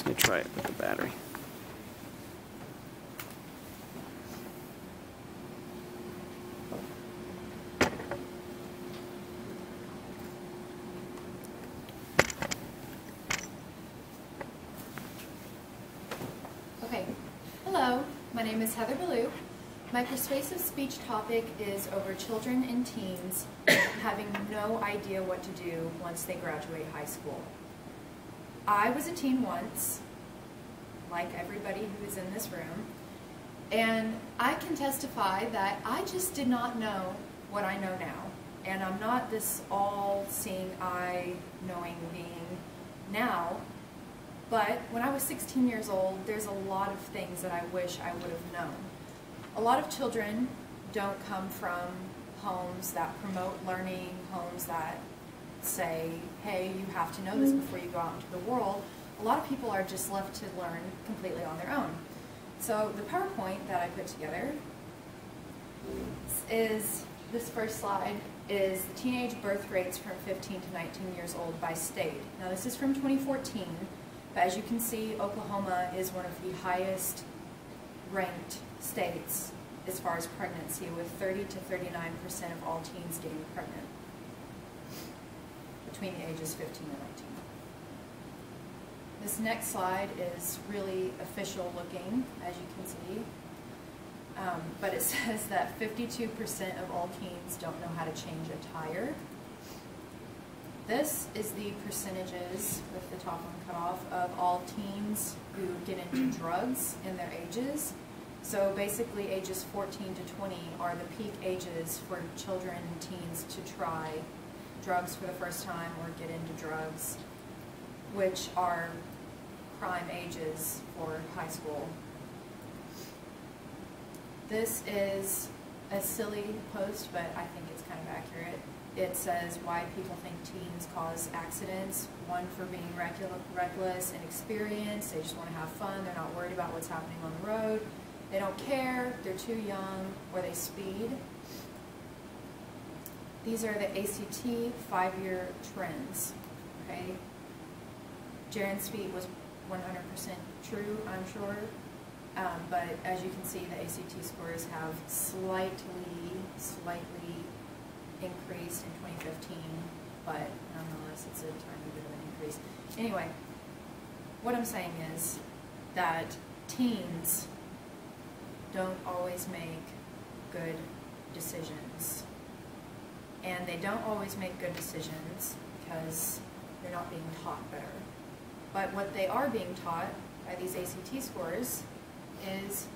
Let me try it with the battery. Okay, hello, my name is Heather Ballou. My persuasive speech topic is over children and teens having no idea what to do once they graduate high school. I was a teen once, like everybody who is in this room, and I can testify that I just did not know what I know now. And I'm not this all-seeing, eye-knowing being now. But when I was 16 years old, there's a lot of things that I wish I would have known. A lot of children don't come from homes that promote learning, homes that say, hey, you have to know this before you go out into the world. A lot of people are just left to learn completely on their own. So the PowerPoint that I put together is, this first slide is the teenage birth rates from 15 to 19 years old by state. Now this is from 2014. But as you can see, Oklahoma is one of the highest ranked states as far as pregnancy, with 30 to 39% of all teens getting pregnant between the ages 15 and 19. This next slide is really official looking, as you can see, but it says that 52% of all teens don't know how to change a tire. This is the percentages, with the top one cut off, of all teens who get into drugs in their ages. So basically ages 14 to 20 are the peak ages for children and teens to try drugs for the first time or get into drugs, which are prime ages for high school. This is a silly post, but I think it's kind of accurate. It says why people think teens cause accidents. One, for being reckless and inexperienced. They just want to have fun. They're not worried about what's happening on the road. They don't care. They're too young, or they speed. These are the ACT 5-year trends. Okay. Jaren's feet was 100% true, I'm sure. But as you can see, the ACT scores have slightly increased in 2015, but nonetheless it's a tiny bit of an increase. Anyway, what I'm saying is that teens don't always make good decisions. And they don't always make good decisions because they're not being taught better. But what they are being taught by these ACT scores is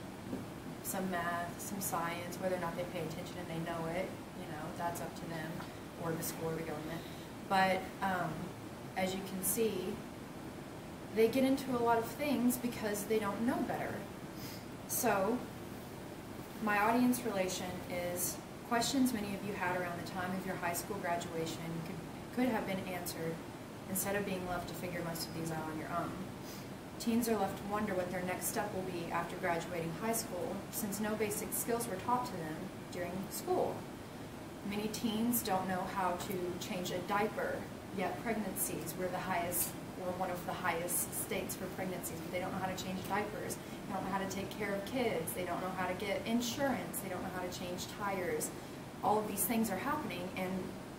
some math, some science, whether or not they pay attention and they know it, that's up to them, or the school or the government. But as you can see, they get into a lot of things because they don't know better. So my audience relation is questions many of you had around the time of your high school graduation could have been answered instead of being left to figure most of these out on your own. Teens are left to wonder what their next step will be after graduating high school, since no basic skills were taught to them during school. Many teens don't know how to change a diaper, yet pregnancies were the highest, or one of the highest states for pregnancies, but they don't know how to change diapers. They don't know how to take care of kids. They don't know how to get insurance. They don't know how to change tires. All of these things are happening, and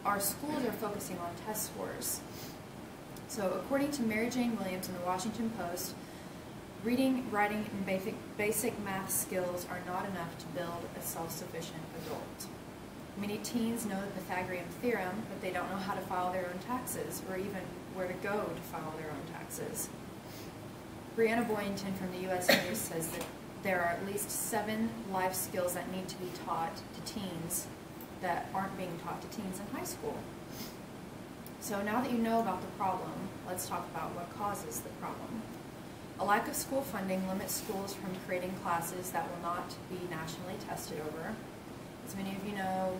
our schools are focusing on test scores. So according to Mary Jane Williams in the Washington Post, reading, writing, and basic math skills are not enough to build a self-sufficient adult. Many teens know the Pythagorean theorem, but they don't know how to file their own taxes, or even where to go to file their own taxes. Brianna Boynton from the U.S. News says that there are at least 7 life skills that need to be taught to teens that aren't being taught to teens in high school. So now that you know about the problem, let's talk about what causes the problem. A lack of school funding limits schools from creating classes that will not be nationally tested over. As many of you know,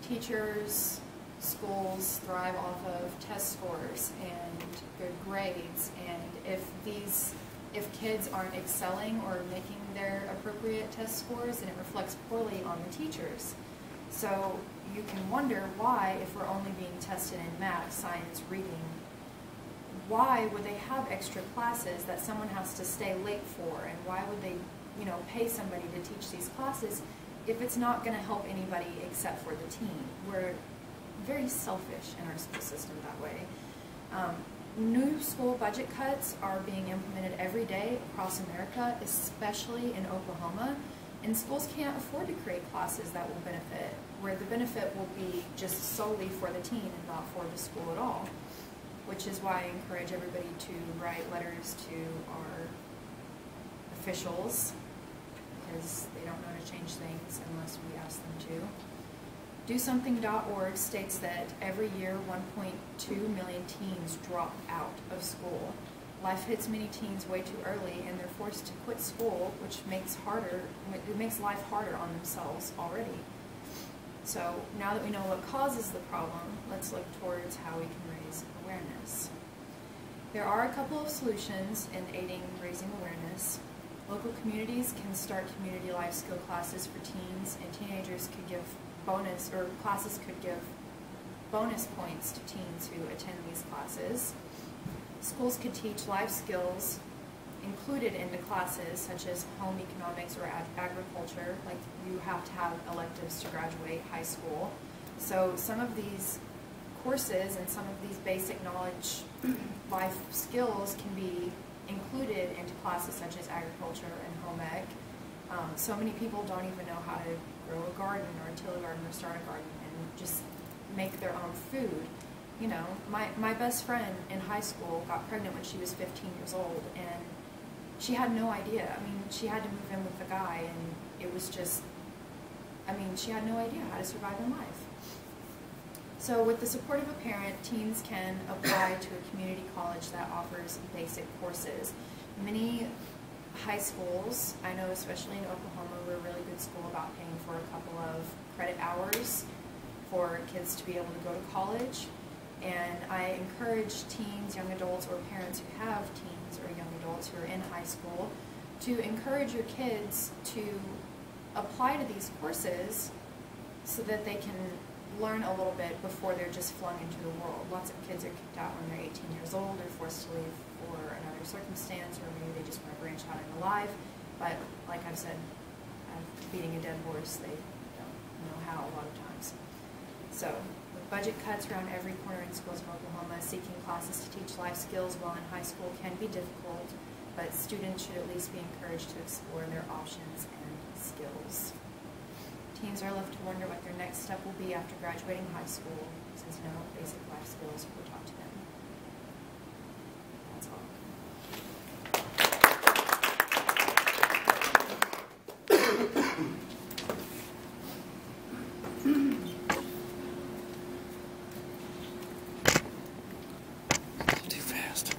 teachers, schools thrive off of test scores and good grades, and if kids aren't excelling or making their appropriate test scores, then it reflects poorly on the teachers. So you can wonder why, if we're only being tested in math, science, reading, why would they have extra classes that someone has to stay late for, and why would they, you know, pay somebody to teach these classes if it's not going to help anybody except for the teen? We're very selfish in our school system that way. New school budget cuts are being implemented every day across America, especially in Oklahoma, and schools can't afford to create classes that will benefit, where the benefit will be just solely for the teen and not for the school at all, which is why I encourage everybody to write letters to our officials, because they don't know how to change things unless we ask them to. DoSomething.org states that every year 1.2 million teens drop out of school. Life hits many teens way too early, and they're forced to quit school, which makes life harder on themselves already. So now that we know what causes the problem, let's look towards how we can raise awareness. There are a couple of solutions in aiding raising awareness. Local communities can start community life skill classes for teens, and teenagers could give classes could give bonus points to teens who attend these classes. Schools could teach life skills included into classes such as home economics or agriculture, like you have to have electives to graduate high school. So some of these courses and some of these basic knowledge life skills can be included into classes such as agriculture and home ec. So many people don't even know how to grow a garden or till a garden or start a garden and just make their own food. You know, my best friend in high school got pregnant when she was 15 years old, and she had no idea. I mean, she had to move in with a guy, and it was just, I mean, she had no idea how to survive in life. So with the support of a parent, teens can apply to a community college that offers basic courses. Many high schools, I know especially in Oklahoma, we're a really good school about paying for a couple of credit hours for kids to be able to go to college. And I encourage teens, young adults, or parents who have teens or young adults who are in high school to encourage your kids to apply to these courses so that they can learn a little bit before they're just flung into the world. Lots of kids are kicked out when they're 18 years old, or forced to leave for another circumstance, or maybe they just want to branch out into life. But like I've said, beating a dead horse, they don't know how a lot of times. So with budget cuts around every corner in schools in Oklahoma, seeking classes to teach life skills while in high school can be difficult, but students should at least be encouraged to explore their options and skills. Teens are left to wonder what their next step will be after graduating high school, since no basic life skills were taught to them. That's all. Too fast.